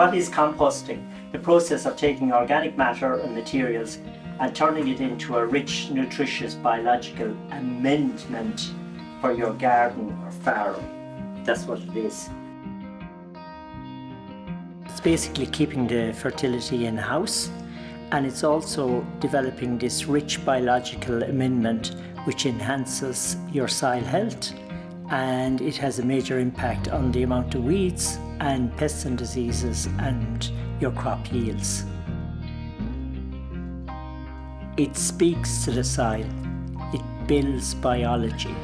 what is composting? The process of taking organic matter and materials and turning it into a rich, nutritious biological amendment for your garden or farm. That's what it is. It's basically keeping the fertility in house, and it's also developing this rich biological amendment which enhances your soil health, and it has a major impact on the amount of weeds and pests and diseases and your crop yields. It speaks to the soil, it builds biology,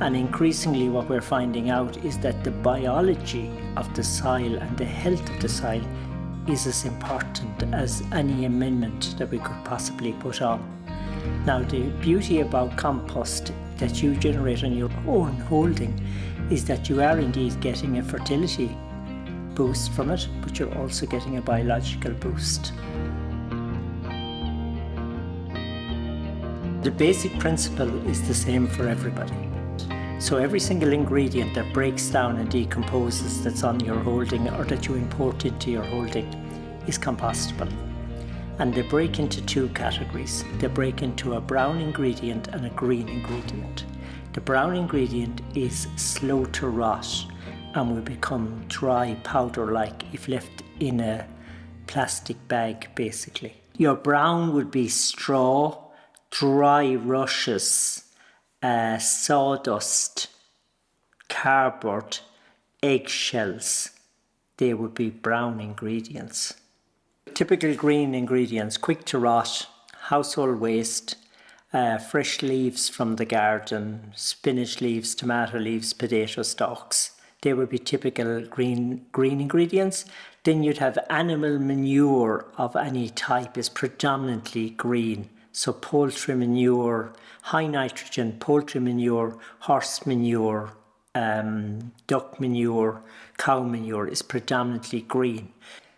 and increasingly what we're finding out is that the biology of the soil and the health of the soil is as important as any amendment that we could possibly put on. Now, the beauty about compost that you generate on your own holding is that you are indeed getting a fertility boost from it, but you're also getting a biological boost. The basic principle is the same for everybody. So every single ingredient that breaks down and decomposes that's on your holding or that you import into your holding is compostable. And they break into two categories. They break into a brown ingredient and a green ingredient. The brown ingredient is slow to rot and will become dry powder-like if left in a plastic bag, basically. Your brown would be straw, dry rushes, sawdust, cardboard, eggshells. They would be brown ingredients. Typical green ingredients: quick to rot, household waste, fresh leaves from the garden, spinach leaves, tomato leaves, potato stalks. They would be typical green ingredients. Then you'd have animal manure of any type is predominantly green. So poultry manure, high nitrogen poultry manure, horse manure, duck manure, cow manure is predominantly green.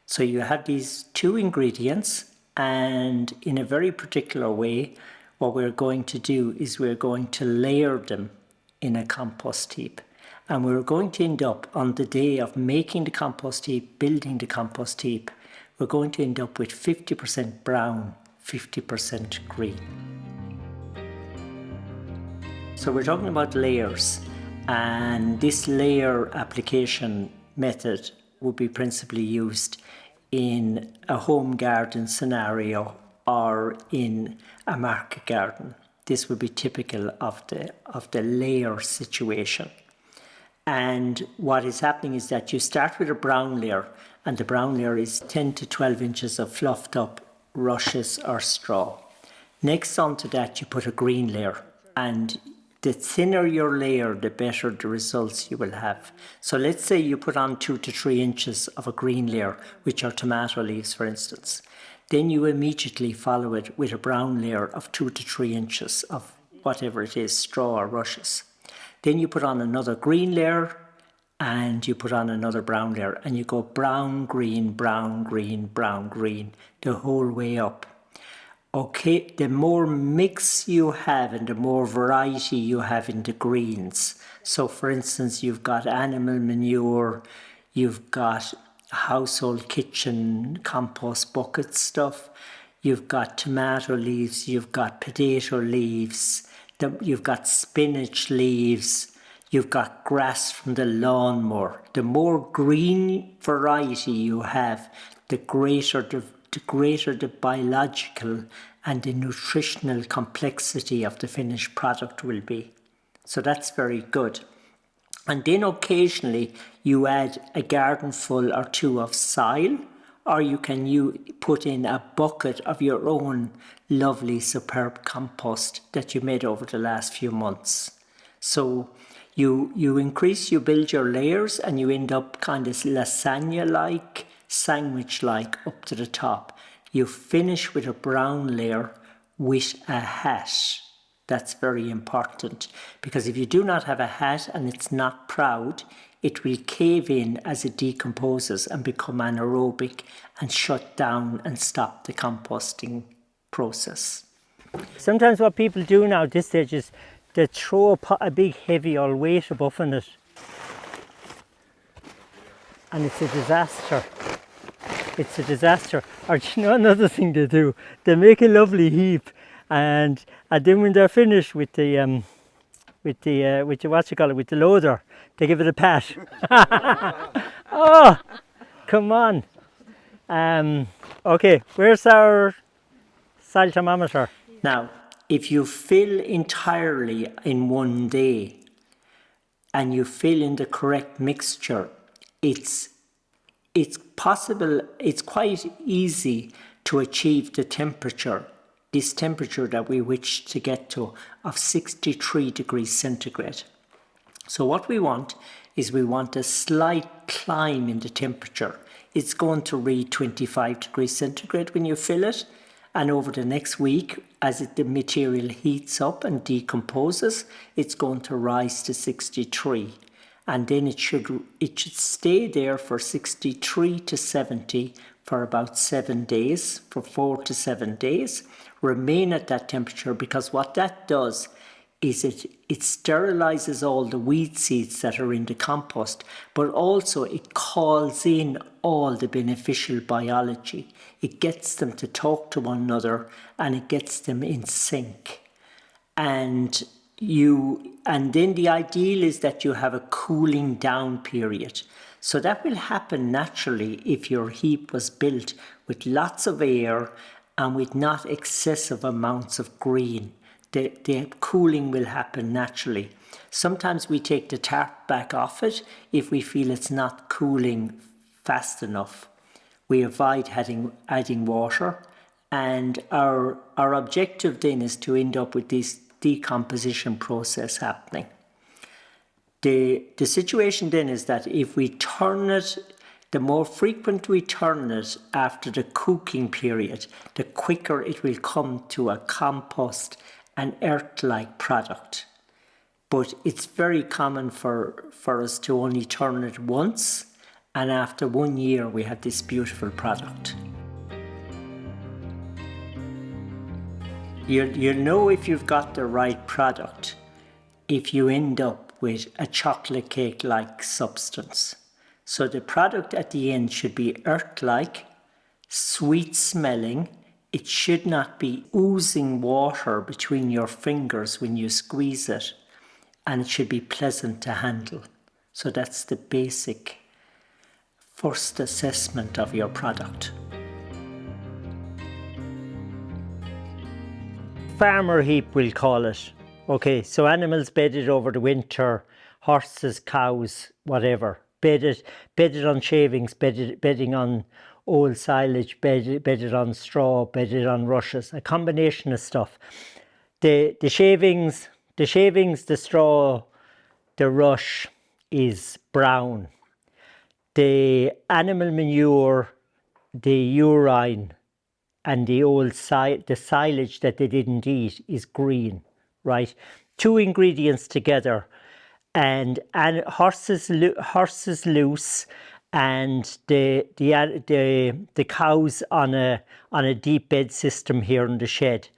So you have these two ingredients, and in a very particular way, what we're going to do is we're going to layer them in a compost heap. And we're going to end up on the day of making the compost heap, building the compost heap, we're going to end up with 50% brown, 50% green. So we're talking about layers, and this layer application method would be principally used in a home garden scenario or in a market garden. This would be typical of the layer situation. And what is happening is that you start with a brown layer, and the brown layer is 10 to 12 inches of fluffed up rushes or straw. Next onto that you put a green layer, and the thinner your layer, the better the results you will have. So let's say you put on 2 to 3 inches of a green layer, which are tomato leaves for instance. Then you immediately follow it with a brown layer of 2 to 3 inches of whatever it is, straw or rushes. Then you put on another green layer, and you put on another brown layer, and you go brown, green, brown, green, brown, green, the whole way up. Okay, the more mix you have and the more variety you have in the greens. So for instance, you've got animal manure, you've got household kitchen compost bucket stuff, you've got tomato leaves, you've got potato leaves, you've got spinach leaves, you've got grass from the lawnmower. The more green variety you have, the greater the biological and the nutritional complexity of the finished product will be. So that's very good. And then occasionally you add a gardenful or two of soil, or you put in a bucket of your own lovely superb compost that you made over the last few months. So you build your layers, and you end up kind of lasagna-like, sandwich-like up to the top. You finish with a brown layer with a hat. That's very important, because if you do not have a hat and it's not proud, it will cave in as it decomposes and become anaerobic and shut down and stop the composting process. Sometimes what people do now at this stage is they throw a big heavy old weight above in it, and it's a disaster. It's a disaster. Or do you know another thing they do? They make a lovely heap, and then when they're finished with the what you call it, with the loader, they give it a pat. Oh, come on. Okay, where's our soil thermometer? Now, if you fill entirely in one day and you fill in the correct mixture, it's possible, it's quite easy to achieve the temperature, this temperature that we wish to get to, of 63 degrees centigrade. So what we want is we want a slight climb in the temperature. It's going to read 25 degrees centigrade when you fill it, and over the next week, as the material heats up and decomposes, it's going to rise to 63. And then it should stay there for 63 to 70 for about 7 days, for 4 to 7 days, remain at that temperature, because what that does is it sterilizes all the weed seeds that are in the compost, but also it calls in all the beneficial biology. It gets them to talk to one another, and it gets them in sync. And then the ideal is that you have a cooling down period. So that will happen naturally if your heap was built with lots of air and with not excessive amounts of green. The cooling will happen naturally. Sometimes we take the tarp back off it if we feel it's not cooling fast enough. We avoid adding water, and our objective then is to end up with this decomposition process happening. The situation then is that if we turn it, the more frequent we turn it after the cooking period, the quicker it will come to a compost, an earth-like product. But it's very common for us to only turn it once, and after 1 year we have this beautiful product. You'll know if you've got the right product if you end up with a chocolate cake-like substance. So the product at the end should be earth-like, sweet-smelling. It should not be oozing water between your fingers when you squeeze it, and it should be pleasant to handle. So that's the basic first assessment of your product. Farmer heap, we'll call it. Okay, so animals bedded over the winter, horses, cows, whatever. Bedded on shavings, bedding on old silage, bedded on straw, bedded on rushes, a combination of stuff. The shavings, the straw, the rush is brown. The animal manure, the urine, and the silage that they didn't eat is green, right? Two ingredients together, and horses loose, and the cows on a deep bed system here in the shed.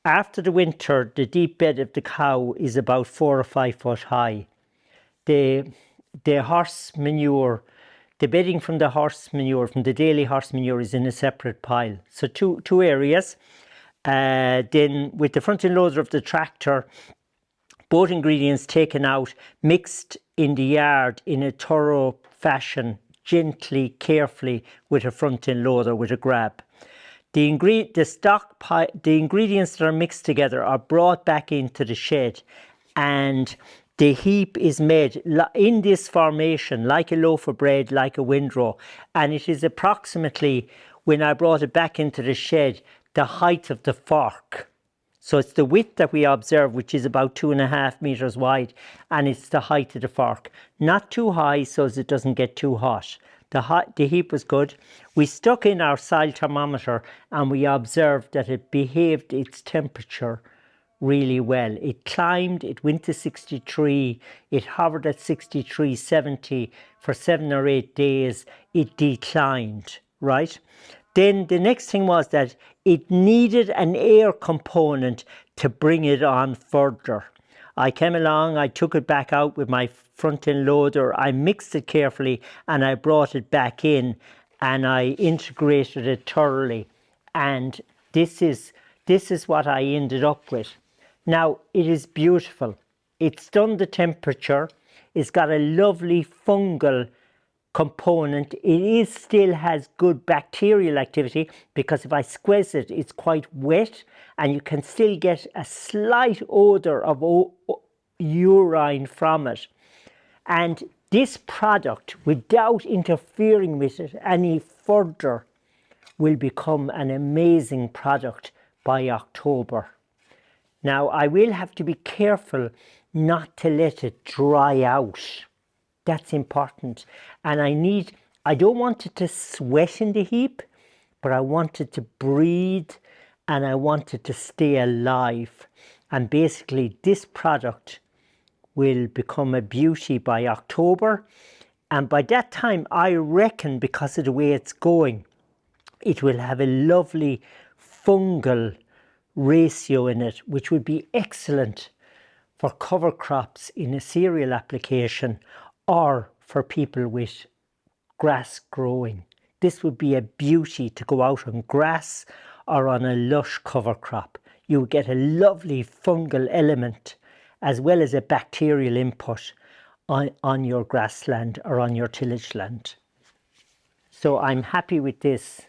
After the winter, the deep bed of the cow is about 4 or 5 foot high. The horse manure, the bedding from the horse manure, from the daily horse manure, is in a separate pile. So two areas. Then with the front end loader of the tractor, both ingredients taken out, mixed in the yard in a thorough fashion, gently, carefully, with a front end loader, with a grab. The ingredients that are mixed together are brought back into the shed, and the heap is made in this formation, like a loaf of bread, like a windrow, and it is approximately, when I brought it back into the shed, the height of the fork. So it's the width that we observe, which is about 2.5 meters wide, and it's the height of the fork. Not too high so as it doesn't get too hot. The heap was good. We stuck in our soil thermometer and we observed that it behaved its temperature really well. It climbed, it went to 63, it hovered at 63.70 for 7 or 8 days. It declined, right? Then the next thing was that it needed an air component to bring it on further. I came along, I took it back out with my front end loader, I mixed it carefully, and I brought it back in, and I integrated it thoroughly, and this is what I ended up with. Now it is beautiful. It's done the temperature. It's got a lovely fungal component. It still has good bacterial activity, because if I squeeze it, it's quite wet, and you can still get a slight odor of urine from it. And this product, without interfering with it any further, will become an amazing product by October. Now, I will have to be careful not to let it dry out. That's important. And I don't want it to sweat in the heap, but I want it to breathe, and I want it to stay alive. And basically, this product will become a beauty by October. And by that time, I reckon, because of the way it's going, it will have a lovely fungal ratio in it, which would be excellent for cover crops in a cereal application, or for people with grass growing. This would be a beauty to go out on grass or on a lush cover crop. You would get a lovely fungal element as well as a bacterial input on your grassland or on your tillage land. So I'm happy with this.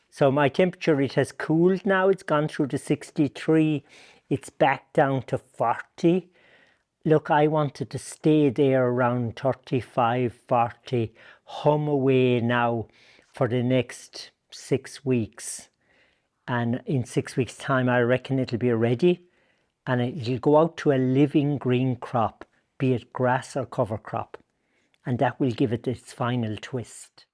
So my temperature, it has cooled now. It's gone through to 63. It's back down to 40. Look, I wanted to stay there around 35, 40, hum away now for the next 6 weeks. And in 6 weeks' time, I reckon it'll be ready, and it'll go out to a living green crop, be it grass or cover crop. And that will give it its final twist.